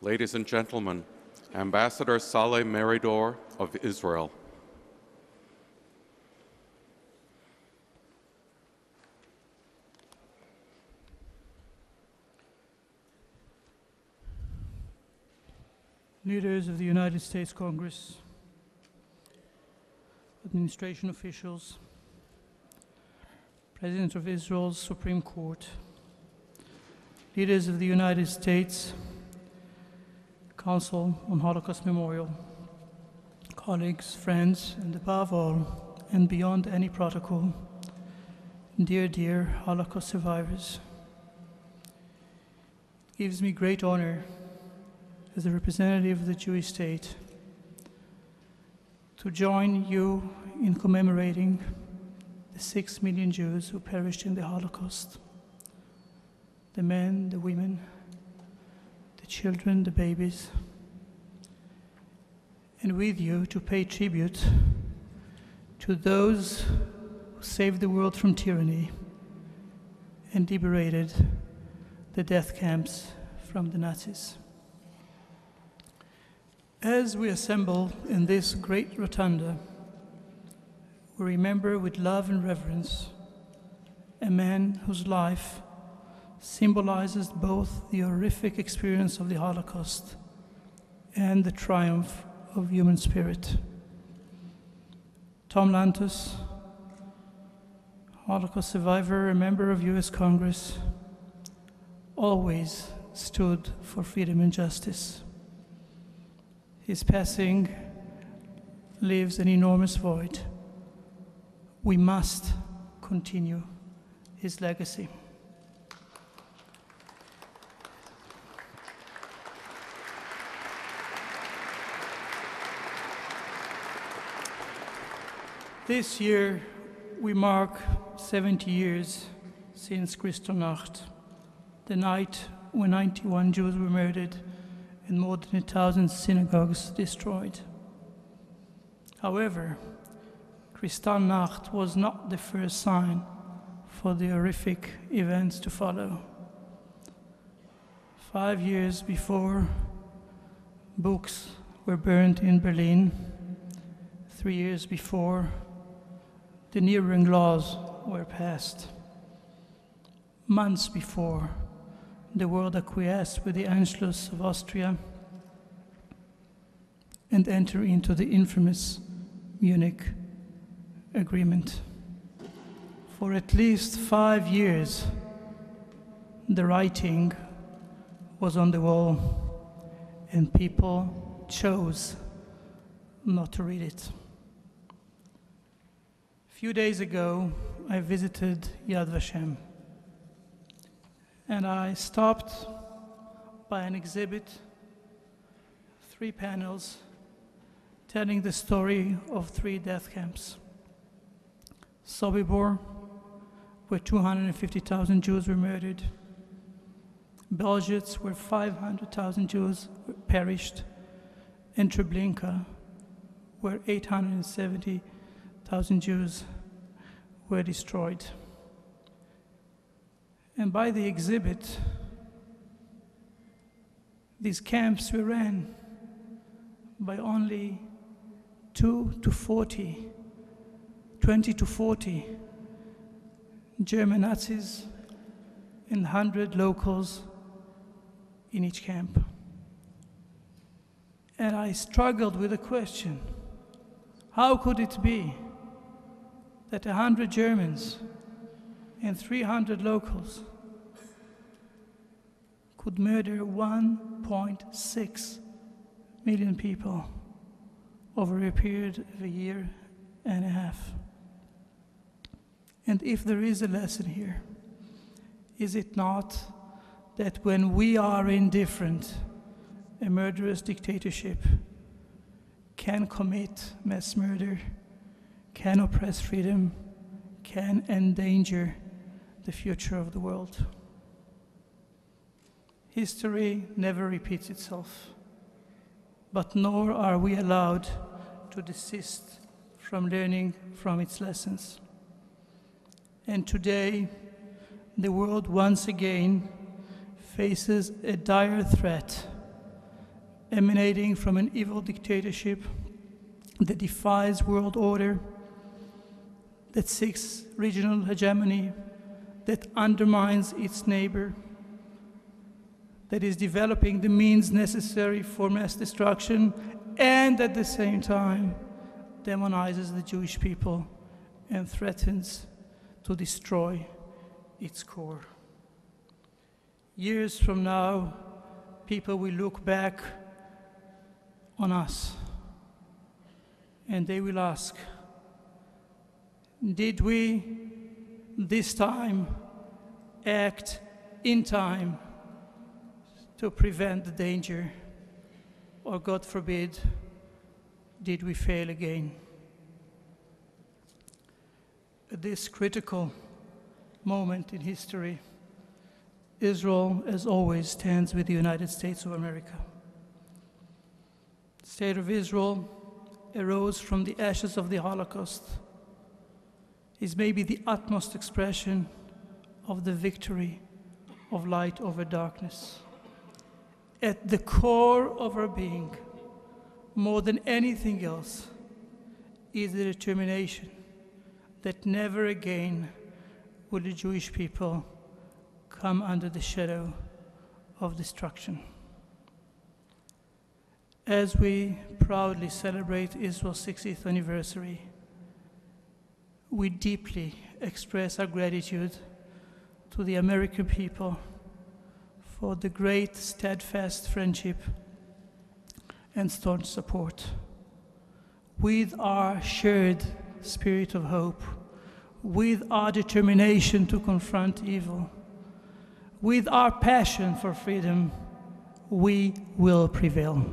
Ladies and gentlemen, Ambassador Sallai Meridor of Israel. Leaders of the United States Congress, administration officials, President of Israel's Supreme Court, leaders of the United States Council on Holocaust Memorial, colleagues, friends, and above all, and beyond any protocol, dear Holocaust survivors. It gives me great honor as a representative of the Jewish state to join you in commemorating the 6 million Jews who perished in the Holocaust. The men, the women, the children, the babies, and with you to pay tribute to those who saved the world from tyranny and liberated the death camps from the Nazis. As we assemble in this great rotunda, we remember with love and reverence a man whose life symbolizes both the horrific experience of the Holocaust and the triumph of human spirit. Tom Lantos, Holocaust survivor, a member of US Congress, always stood for freedom and justice. His passing leaves an enormous void. We must continue his legacy. This year, we mark 70 years since Kristallnacht, the night when 91 Jews were murdered and more than 1,000 synagogues destroyed. However, Kristallnacht was not the first sign for the horrific events to follow. 5 years before, books were burned in Berlin. 3 years before, the Nuremberg laws were passed. Months before, the world acquiesced with the Anschluss of Austria and entered into the infamous Munich Agreement. For at least 5 years, the writing was on the wall, and people chose not to read it. A few days ago, I visited Yad Vashem, and I stopped by an exhibit, 3 panels, telling the story of 3 death camps. Sobibor, where 250,000 Jews were murdered. Belzec, where 500,000 Jews perished. And Treblinka, where 870,000 Jews were destroyed. And by the exhibit, these camps were ran by only 20 to 40 German Nazis and 100 locals in each camp. And I struggled with the question, how could it be that 100 Germans and 300 locals could murder 1.6 million people over a period of a year and a half? And if there is a lesson here, is it not that when we are indifferent, a murderous dictatorship can commit mass murder, can oppress freedom, can endanger the future of the world? History never repeats itself, but nor are we allowed to desist from learning from its lessons. And today, the world once again faces a dire threat emanating from an evil dictatorship that defies world order, that seeks regional hegemony, that undermines its neighbor, that is developing the means necessary for mass destruction, and at the same time demonizes the Jewish people and threatens to destroy its core. Years from now, people will look back on us and they will ask, did we this time act in time to prevent the danger, or God forbid, did we fail again? At this critical moment in history, Israel, as always, stands with the United States of America. The State of Israel arose from the ashes of the Holocaust, is maybe the utmost expression of the victory of light over darkness. At the core of our being, more than anything else, is the determination that never again will the Jewish people come under the shadow of destruction. As we proudly celebrate Israel's 60th anniversary, we deeply express our gratitude to the American people for the great steadfast friendship and staunch support. With our shared spirit of hope, with our determination to confront evil, with our passion for freedom, we will prevail.